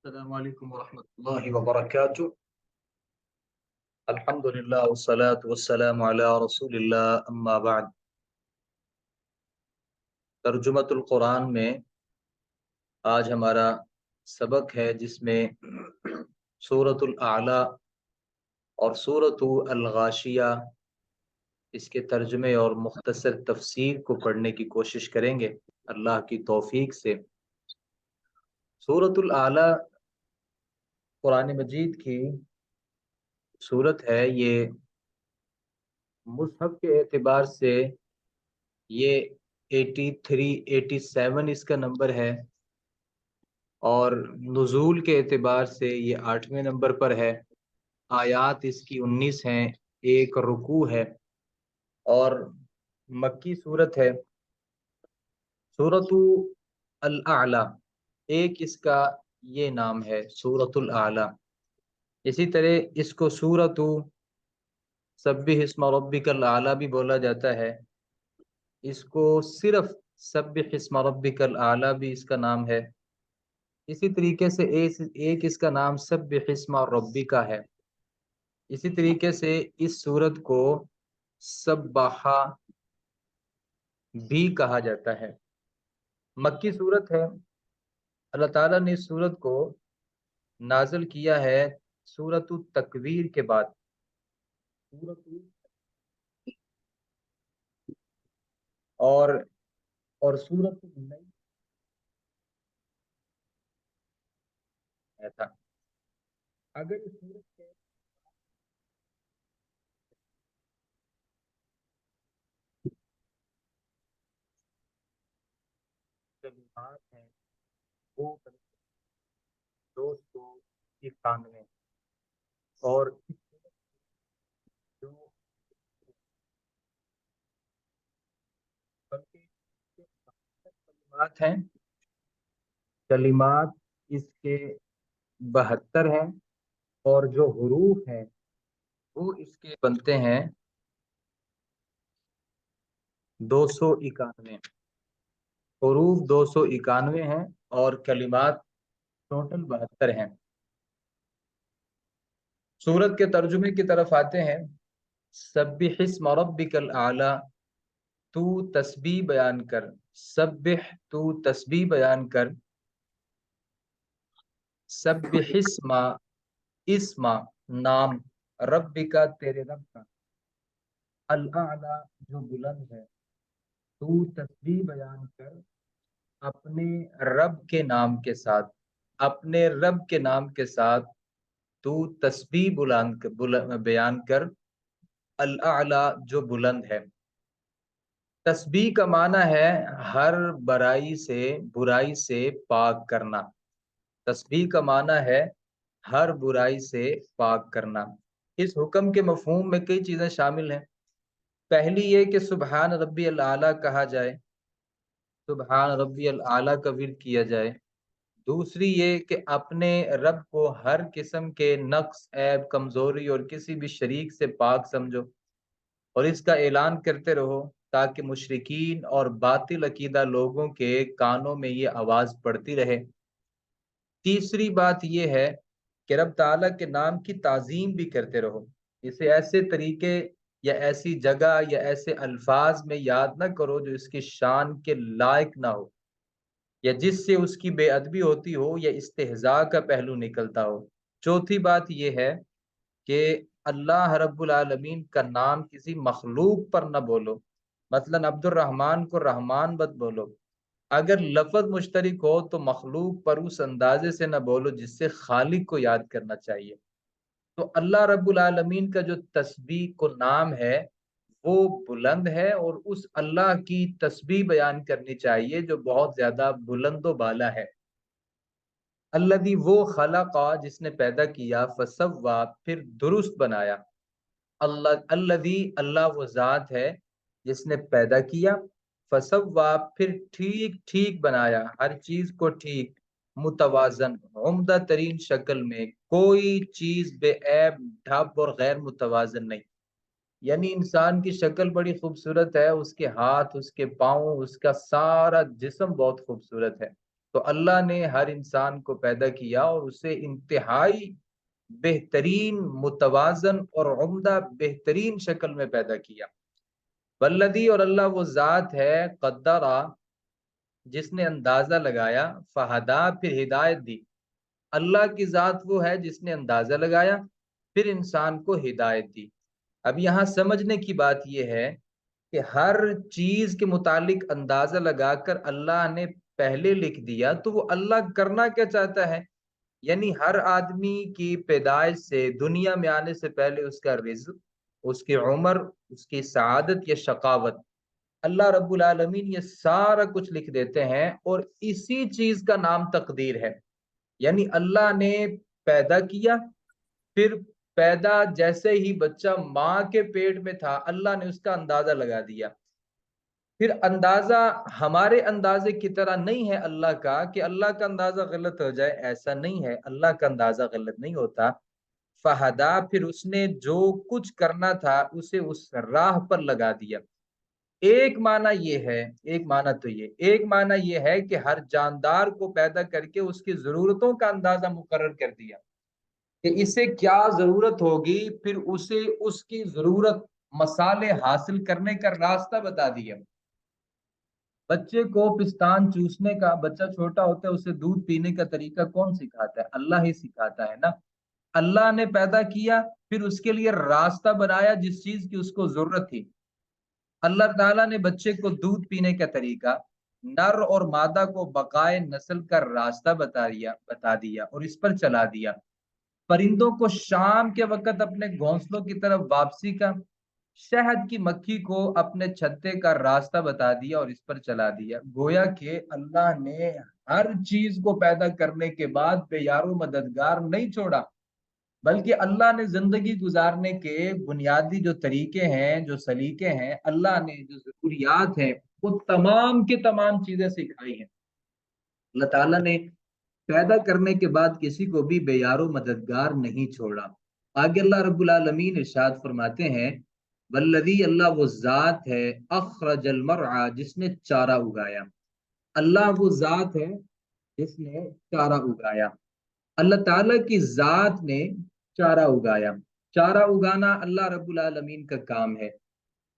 السلام علیکم ورحمۃ اللہ وبرکاتہ۔ الحمد للہ والصلاة والسلام علی رسول اللہ، اما بعد۔ ترجمۃ القرآن میں آج ہمارا سبق ہے جس میں سورۃ الاعلی اور سورۃ الغاشیہ اس کے ترجمے اور مختصر تفسیر کو پڑھنے کی کوشش کریں گے اللہ کی توفیق سے۔ سورۃ الاعلی قرآن مجید کی سورت ہے۔ یہ مصحف کے اعتبار سے یہ 83 87 اس کا نمبر ہے، اور نزول کے اعتبار سے یہ 8ویں نمبر پر ہے۔ آیات اس کی 19 ہیں، ایک رکوع ہے، اور مکی صورت ہے۔ سورۃ الاعلی ایک اس کا یہ نام ہے، سورۃ الاعلی۔ اسی طرح اس کو سورۃ سبح اسم ربک الاعلی بھی بولا جاتا ہے۔ اس کو صرف سبح اسم ربک الاعلی بھی اس کا نام ہے۔ اسی طریقے سے ایک اس کا نام سبح اسم ربک ہے۔ اسی طریقے سے اس سورت کو سبحہ بھی کہا جاتا ہے۔ مکی سورت ہے۔ اللہ تعالیٰ نے اس سورت کو نازل کیا ہے سورۃ التکویر کے بعد۔ اور سورت تھا۔ اگر اس سورت کے کلمات ہیں وہ 291، اور جو کلمات ہیں، کلمات اس کے 72 ہیں، اور جو حروف ہیں وہ اس کے بنتے ہیں 291۔ حروف 291 ہیں اور کلمات ٹوٹل 72 ہیں۔ سورت کے ترجمے کی طرف آتے ہیں۔ سبح اسم ربک الاعلی، تو تسبیح بیان کر، سبح تو تسبیح بیان کر، سبح اسم نام، ربک تیرے رب کا، الاعلی جو بلند ہے، تو تسبیح بیان کر اپنے رب کے نام کے ساتھ، اپنے رب کے نام کے ساتھ تو تسبیح بیان کر، الاعلی جو بلند ہے۔ تسبیح کا معنی ہے ہر برائی سے پاک کرنا۔ تسبیح کا معنی ہے ہر برائی سے پاک کرنا۔ اس حکم کے مفہوم میں کئی چیزیں شامل ہیں۔ پہلی یہ کہ سبحان ربی الاعلی کہا جائے، سبحان ربی الاعلی کا ورد کیا جائے۔ دوسری یہ کہ اپنے رب کو ہر قسم کے نقص، عیب، کمزوری اور کسی بھی شریک سے پاک سمجھو، اور اس کا اعلان کرتے رہو تاکہ مشرکین اور باطل عقیدہ لوگوں کے کانوں میں یہ آواز پڑتی رہے۔ تیسری بات یہ ہے کہ رب تعالیٰ کے نام کی تعظیم بھی کرتے رہو، اسے ایسے طریقے یا ایسی جگہ یا ایسے الفاظ میں یاد نہ کرو جو اس کی شان کے لائق نہ ہو، یا جس سے اس کی بے ادبی ہوتی ہو یا استہزاء کا پہلو نکلتا ہو۔ چوتھی بات یہ ہے کہ اللہ رب العالمین کا نام کسی مخلوق پر نہ بولو، مثلا عبد الرحمن کو رحمان مت بولو۔ اگر لفظ مشترک ہو تو مخلوق پر اس اندازے سے نہ بولو جس سے خالق کو یاد کرنا چاہیے۔ تو اللہ رب العالمین کا جو تسبیح کو نام ہے وہ بلند ہے، اور اس اللہ کی تسبیح بیان کرنی چاہیے جو بہت زیادہ بلند و بالا ہے۔ الذی وہ خلق جس نے پیدا کیا، فسوا پھر درست بنایا، الذی اللہ وہ ذات ہے جس نے پیدا کیا، فسوا پھر ٹھیک ٹھیک بنایا، ہر چیز کو ٹھیک، متوازن، عمدہ ترین شکل میں، کوئی چیز بے عیب، ڈھب اور غیر متوازن نہیں۔ یعنی انسان کی شکل بڑی خوبصورت ہے، اس کے ہاتھ، اس کے پاؤں، اس کا سارا جسم بہت خوبصورت ہے، تو اللہ نے ہر انسان کو پیدا کیا اور اسے انتہائی بہترین، متوازن اور عمدہ بہترین شکل میں پیدا کیا۔ والذی، اور اللہ وہ ذات ہے، قدرہ، جس نے اندازہ لگایا، فہدا، پھر ہدایت دی۔ اللہ کی ذات وہ ہے جس نے اندازہ لگایا پھر انسان کو ہدایت دی۔ اب یہاں سمجھنے کی بات یہ ہے کہ ہر چیز کے متعلق اندازہ لگا کر اللہ نے پہلے لکھ دیا، تو وہ اللہ کرنا کیا چاہتا ہے؟ یعنی ہر آدمی کی پیدائش سے، دنیا میں آنے سے پہلے اس کا رزق، اس کی عمر، اس کی سعادت یا شقاوت، اللہ رب العالمین یہ سارا کچھ لکھ دیتے ہیں، اور اسی چیز کا نام تقدیر ہے۔ یعنی اللہ نے پیدا کیا، پھر پیدا جیسے ہی بچہ ماں کے پیٹ میں تھا، اللہ نے اس کا اندازہ لگا دیا۔ پھر اندازہ ہمارے اندازے کی طرح نہیں ہے اللہ کا، کہ اللہ کا اندازہ غلط ہو جائے، ایسا نہیں ہے، اللہ کا اندازہ غلط نہیں ہوتا۔ فہدا، پھر اس نے جو کچھ کرنا تھا اسے اس راہ پر لگا دیا۔ ایک معنی یہ ہے، ایک معنی یہ ہے کہ ہر جاندار کو پیدا کر کے اس کی ضرورتوں کا اندازہ مقرر کر دیا کہ اسے کیا ضرورت ہوگی، پھر اسے اس کی ضرورت مسالے حاصل کرنے کا راستہ بتا دیا۔ بچے کو پستان چوسنے کا، بچہ چھوٹا ہوتا ہے اسے دودھ پینے کا طریقہ کون سکھاتا ہے؟ اللہ ہی سکھاتا ہے نا۔ اللہ نے پیدا کیا، پھر اس کے لیے راستہ بنایا جس چیز کی اس کو ضرورت تھی۔ اللہ تعالیٰ نے بچے کو دودھ پینے کا طریقہ، نر اور مادہ کو بقائے نسل کا راستہ بتا دیا اور اس پر چلا دیا۔ پرندوں کو شام کے وقت اپنے گھونسلوں کی طرف واپسی کا، شہد کی مکھی کو اپنے چھتے کا راستہ بتا دیا اور اس پر چلا دیا۔ گویا کہ اللہ نے ہر چیز کو پیدا کرنے کے بعد بے یار و مددگار نہیں چھوڑا، بلکہ اللہ نے زندگی گزارنے کے بنیادی جو طریقے ہیں، جو سلیقے ہیں، اللہ نے جو ضروریات ہیں، وہ تمام کے تمام چیزیں سکھائی ہیں۔ اللہ تعالیٰ نے پیدا کرنے کے بعد کسی کو بھی بے یار و مددگار نہیں چھوڑا۔ آگے اللہ رب العالمین ارشاد فرماتے ہیں، والذی، اللہ وہ ذات ہے، اخرج المرعى، جس نے چارہ اگایا۔ اللہ وہ ذات ہے جس نے چارہ اگایا۔ اللہ تعالیٰ کی ذات نے چارہ اگایا۔ چارہ اگانا اللہ رب العالمین کا کام ہے۔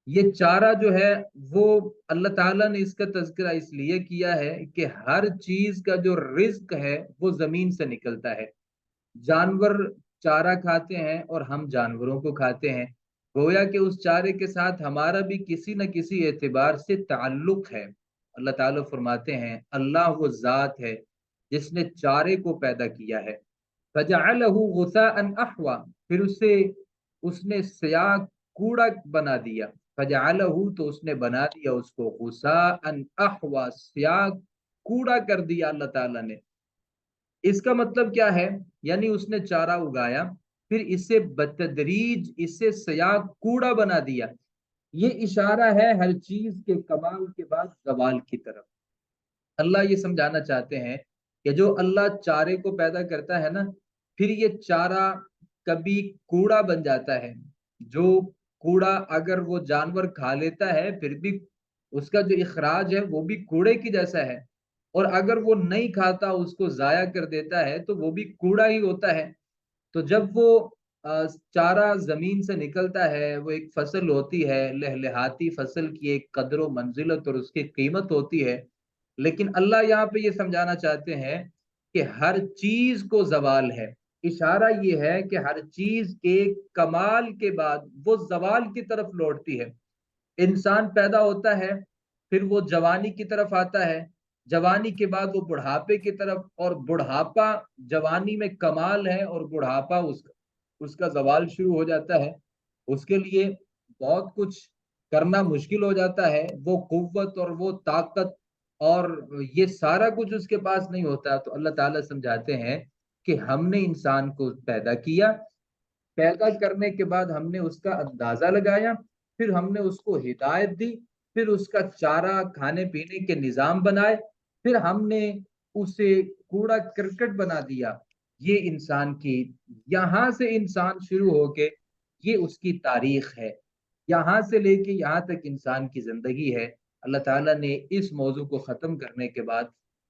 یہ چارہ جو ہے وہ اللہ تعالیٰ نے اس کا تذکرہ اس لیے کیا ہے کہ ہر چیز کا جو رزق ہے وہ زمین سے نکلتا ہے۔ جانور چارہ کھاتے ہیں اور ہم جانوروں کو کھاتے ہیں، گویا کہ اس چارے کے ساتھ ہمارا بھی کسی نہ کسی اعتبار سے تعلق ہے۔ اللہ تعالیٰ فرماتے ہیں، اللہ وہ ذات ہے جس نے چارے کو پیدا کیا ہے۔ فَجَعَلَهُ غُثَاءً أَحْوَى، پھر اس نے سیاہ کوڑا بنا دیا۔ فَجَعَلَهُ، تو اس نے بنا دیا اس کو، غُثَاءً أَحْوَى، سیاہ کوڑا کر دیا اللہ تعالیٰ نے۔ اس کا مطلب کیا ہے؟ یعنی اس نے چارہ اگایا، پھر اسے بتدریج اسے سیاہ کوڑا بنا دیا۔ یہ اشارہ ہے ہر چیز کے کمال کے بعد زوال کی طرف۔ اللہ یہ سمجھانا چاہتے ہیں کہ جو اللہ چارے کو پیدا کرتا ہے نا، پھر یہ چارہ کبھی کوڑا بن جاتا ہے۔ جو کوڑا اگر وہ جانور کھا لیتا ہے پھر بھی اس کا جو اخراج ہے وہ بھی کوڑے کی جیسا ہے، اور اگر وہ نہیں کھاتا، اس کو ضائع کر دیتا ہے، تو وہ بھی کوڑا ہی ہوتا ہے۔ تو جب وہ چارہ زمین سے نکلتا ہے، وہ ایک فصل ہوتی ہے، لہلہاتی فصل کی ایک قدر و منزلت اور اس کی قیمت ہوتی ہے۔ لیکن اللہ یہاں پہ یہ سمجھانا چاہتے ہیں کہ ہر چیز کو زوال ہے۔ اشارہ یہ ہے کہ ہر چیز کے کمال کے بعد وہ زوال کی طرف لوٹتی ہے۔ انسان پیدا ہوتا ہے، پھر وہ جوانی کی طرف آتا ہے، جوانی کے بعد وہ بڑھاپے کی طرف، اور بڑھاپا جوانی میں کمال ہے اور بڑھاپا اس کا زوال شروع ہو جاتا ہے۔ اس کے لیے بہت کچھ کرنا مشکل ہو جاتا ہے، وہ قوت اور وہ طاقت اور یہ سارا کچھ اس کے پاس نہیں ہوتا۔ تو اللہ تعالیٰ سمجھاتے ہیں کہ ہم نے انسان کو پیدا کیا، پیدا کرنے کے بعد ہم نے اس کا اندازہ لگایا، پھر ہم نے اس کو ہدایت دی، پھر اس کا چارہ کھانے پینے کے نظام بنائے، پھر ہم نے اسے کوڑا کرکٹ بنا دیا۔ یہ انسان کی، یہاں سے انسان شروع ہو کے یہ اس کی تاریخ ہے، یہاں سے لے کے یہاں تک انسان کی زندگی ہے۔ اللہ تعالیٰ نے اس موضوع کو ختم کرنے کے بعد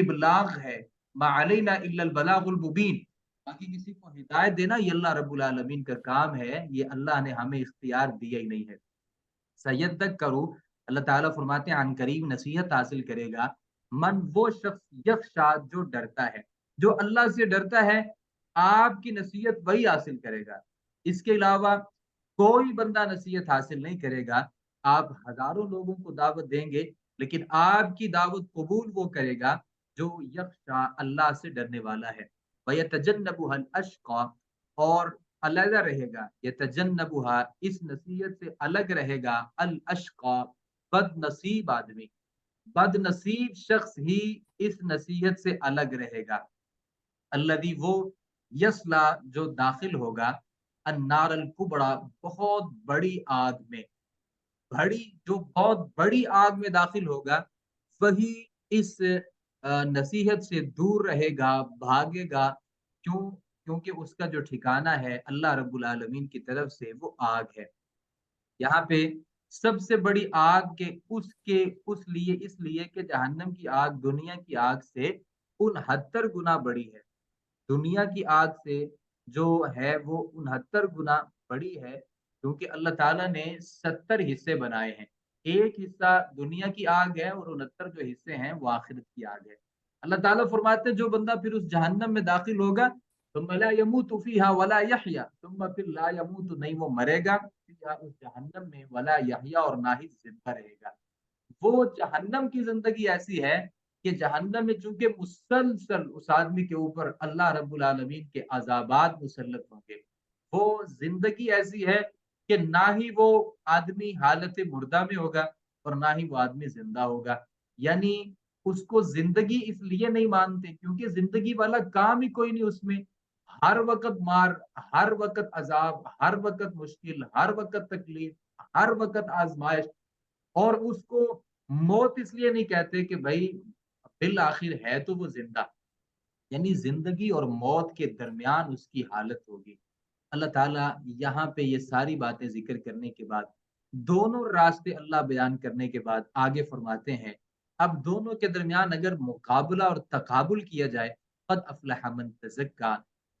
ابلاغ ہے، ما علینا الا البلاغ المبین، باقی کسی کو ہدایت دینا یہ اللہ رب العالمین کا کام ہے، یہ اللہ نے ہمیں اختیار دیا ہی نہیں ہے۔ سید تک کرو، اللہ تعالیٰ فرماتے ہیں عن قریب نصیحت حاصل کرے گا من، وہ شخص یخشا جو ڈرتا ہے، جو اللہ سے ڈرتا ہے آپ کی نصیحت وہی حاصل کرے گا، اس کے علاوہ کوئی بندہ نصیحت حاصل نہیں کرے گا۔ آپ ہزاروں لوگوں کو دعوت دیں گے لیکن آپ کی دعوت قبول وہ کرے گا جو یخشا اللہ سے ڈرنے والا ہے۔ وَيَتَجَنَّبُهَا الْأَشْقَى، اور علیحدہ رہے گا، یتجنبها اس نصیحت سے الگ رہے گا، الاشقا بد نصیب آدمی، بد نصیب شخص ہی اس نصیحت سے الگ رہے گا، الذی وہ یسلا جو داخل ہوگا، النار الکبریٰ بہت بڑی آگ میں، بڑی جو بہت بڑی آگ میں داخل ہوگا، وہی اس نصیحت سے دور رہے گا، بھاگے گا، کیوں؟ کیونکہ اس کا جو ٹھکانہ ہے اللہ رب العالمین کی طرف سے وہ آگ ہے۔ یہاں پہ سب سے بڑی آگ کے اس لیے کہ جہنم کی آگ دنیا کی آگ سے 69 گنا بڑی ہے، دنیا کی آگ سے جو ہے وہ 69 گنا بڑی ہے، کیونکہ اللہ تعالیٰ نے 70 حصے بنائے ہیں، ایک حصہ دنیا کی آگ ہے اور 69 جو حصے ہیں وہ آخرت کی آگ ہے۔ اللہ تعالیٰ فرماتے ہیں جو بندہ پھر اس جہنم میں داخل ہوگا ثم لا يموت فيها ولا يحيا، پھر لا يموت نہیں وہ مرے گا فيها اس جہنم میں، ولا يحيا اور نہ ہی زندہ رہے گا۔ وہ جہنم کی زندگی ایسی ہے کہ جہنم میں چونکہ مسلسل اس آدمی کے اوپر اللہ رب العالمین کے عذابات مسلط ہوں گے، وہ زندگی ایسی ہے کہ نہ ہی وہ آدمی حالت مردہ میں ہوگا اور نہ ہی وہ آدمی زندہ ہوگا، یعنی اس کو زندگی اس لیے نہیں مانتے کیونکہ زندگی والا کام ہی کوئی نہیں اس میں، ہر وقت مار، ہر وقت عذاب، ہر وقت مشکل، ہر وقت تکلیف، ہر وقت آزمائش، اور اس کو موت اس لیے نہیں کہتے کہ بھائی بالآخر ہے تو وہ زندہ، یعنی زندگی اور موت کے درمیان اس کی حالت ہوگی۔ اللہ تعالیٰ یہاں پہ یہ ساری باتیں ذکر کرنے کے بعد، دونوں راستے اللہ بیان کرنے کے بعد آگے فرماتے ہیں اب دونوں کے درمیان اگر مقابلہ اور تقابل کیا جائے، قد افلح من تزکا،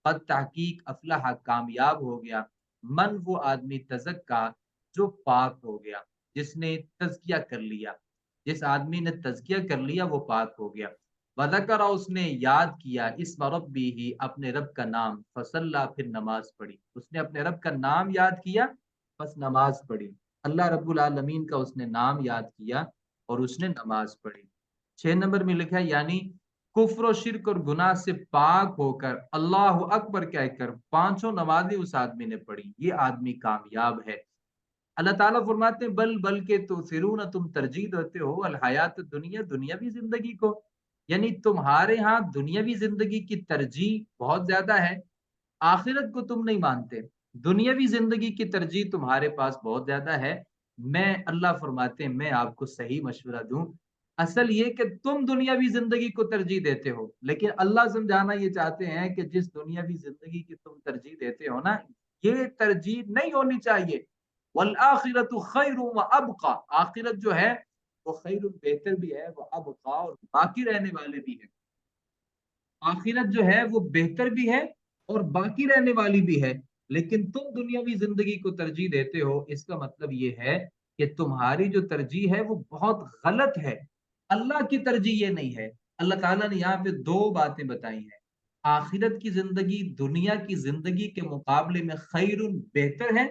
قد تحقیق افلح کامیاب ہو گیا، من وہ آدمی تزکا جو پاک ہو گیا، جس نے تزکیہ کر لیا، جس آدمی نے تزکیہ کر لیا وہ پاک ہو گیا، وذکر اس نے یاد کیا اسم ربی ہی اپنے رب کا نام، فصلی پھر نماز پڑھی، اس نے اپنے رب کا نام یاد کیا بس نماز پڑھی، اللہ رب العالمین کا اس نے نام یاد کیا اور اس نے نماز پڑھی۔ 6 نمبر میں لکھا ہے یعنی کفر و شرک اور گناہ سے پاک ہو کر اللہ اکبر کہہ کر 5 نمازیں اس آدمی نے پڑھی، یہ آدمی کامیاب ہے۔ اللہ تعالیٰ فرماتے ہیں بلکہ تو فرون تم ترجیح دیتے ہو الحیات دنیا، دنیاوی زندگی کو، یعنی تمہارے ہاں دنیاوی زندگی کی ترجیح بہت زیادہ ہے، آخرت کو تم نہیں مانتے، دنیاوی زندگی کی ترجیح تمہارے پاس بہت زیادہ ہے۔ میں اللہ فرماتے ہیں میں آپ کو صحیح مشورہ دوں، اصل یہ کہ تم دنیاوی زندگی کو ترجیح دیتے ہو، لیکن اللہ سمجھانا یہ چاہتے ہیں کہ جس دنیاوی زندگی کی تم ترجیح دیتے ہو نا، یہ ترجیح نہیں ہونی چاہیے، والآخرت خیر و ابقا، آخرت جو ہے وہ خیر بہتر بھی ہے، وہ ابقا اور باقی رہنے والے بھی ہے، آخرت جو ہے وہ بہتر بھی ہے اور باقی رہنے والی بھی ہے، لیکن تم دنیاوی زندگی کو ترجیح دیتے ہو، اس کا مطلب یہ ہے کہ تمہاری جو ترجیح ہے وہ بہت غلط ہے، اللہ کی ترجیح یہ نہیں ہے۔ اللہ تعالیٰ نے یہاں پہ 2 باتیں بتائی ہیں، آخرت کی زندگی دنیا کی زندگی کے مقابلے میں خیر بہتر ہے،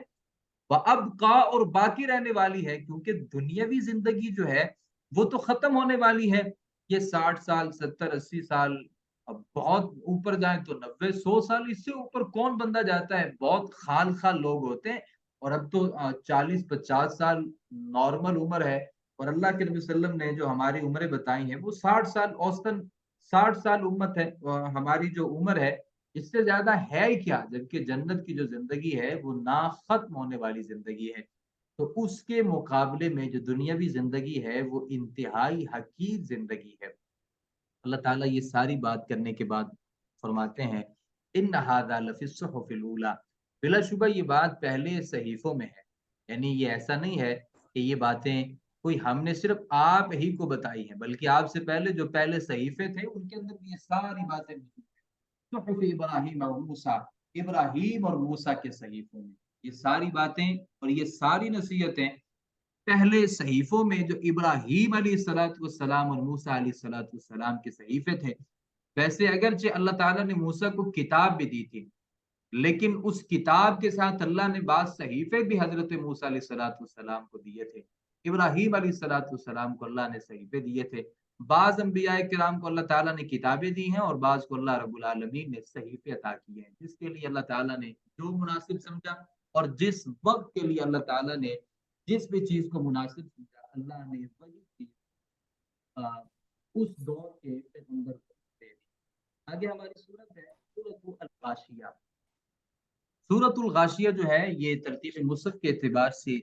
وَأَبْقَى اور باقی رہنے والی ہے، کیونکہ دنیاوی زندگی جو ہے وہ تو ختم ہونے والی ہے، یہ 60 سال 70 80 سال، اب بہت اوپر جائیں تو 90 100 سال، اس سے اوپر کون بندہ جاتا ہے، بہت خال خال لوگ ہوتے ہیں، اور اب تو 40 50 سال نارمل عمر ہے، اور اللہ کے نبی صلی اللہ علیہ وسلم نے جو ہماری عمریں بتائی ہیں وہ 60 سال اوسطاً، 60 سال امت ہے، ہماری جو عمر ہے اس سے زیادہ ہے ہی کیا، جبکہ جنت کی جو زندگی ہے وہ نا ختم ہونے والی زندگی ہے، تو اس کے مقابلے میں جو دنیاوی زندگی ہے وہ انتہائی حقیر زندگی ہے۔ اللہ تعالیٰ یہ ساری بات کرنے کے بعد فرماتے ہیں ان ھذا لفی الصحف الاولی، بلا شبہ یہ بات پہلے صحیفوں میں ہے، یعنی یہ ایسا نہیں ہے کہ یہ باتیں کوئی ہم نے صرف آپ ہی کو بتائی ہیں، بلکہ آپ سے پہلے جو پہلے صحیفے تھے ان کے اندر بھی یہ ساری باتیں موجود ہیں۔ صحف ابراہیم اور موسیٰ، ابراہیم اور موسیٰ کے صحیفوں میں یہ ساری باتیں اور یہ ساری نصیحتیں پہلے صحیفوں میں جو ابراہیم علیہ الصلوۃ والسلام اور موسیٰ علیہ الصلوۃ والسلام کے صحیفے تھے، ویسے اگرچہ اللہ تعالیٰ نے موسیٰ کو کتاب بھی دی تھی، لیکن اس کتاب کے ساتھ اللہ نے بعض صحیفے بھی حضرت موسیٰ علیہ الصلوۃ والسلام کو دیے تھے۔ ابراہیم علیہ الصلوۃ والسلام کو اللہ نے صحیفے دیے تھے۔ بعض انبیاء کرام کو اللہ تعالیٰ نے کتابیں دی ہیں اور بعض کو اللہ رب العالمین نے صحیفے عطا کیے ہیں، جس کے لیے اللہ تعالیٰ نے جو مناسب سمجھا اور جس وقت کے لیے اللہ تعالیٰ نے جس بھی چیز کو مناسب سمجھا، اللہ نے وہی چیز اس دور کے پیغمبر کو دے دی۔ آگے ہماری سورت ہے سورۃ الغاشیہ۔ سورۃ الغاشیہ جو ہے یہ ترتیب مصحف کے اعتبار سے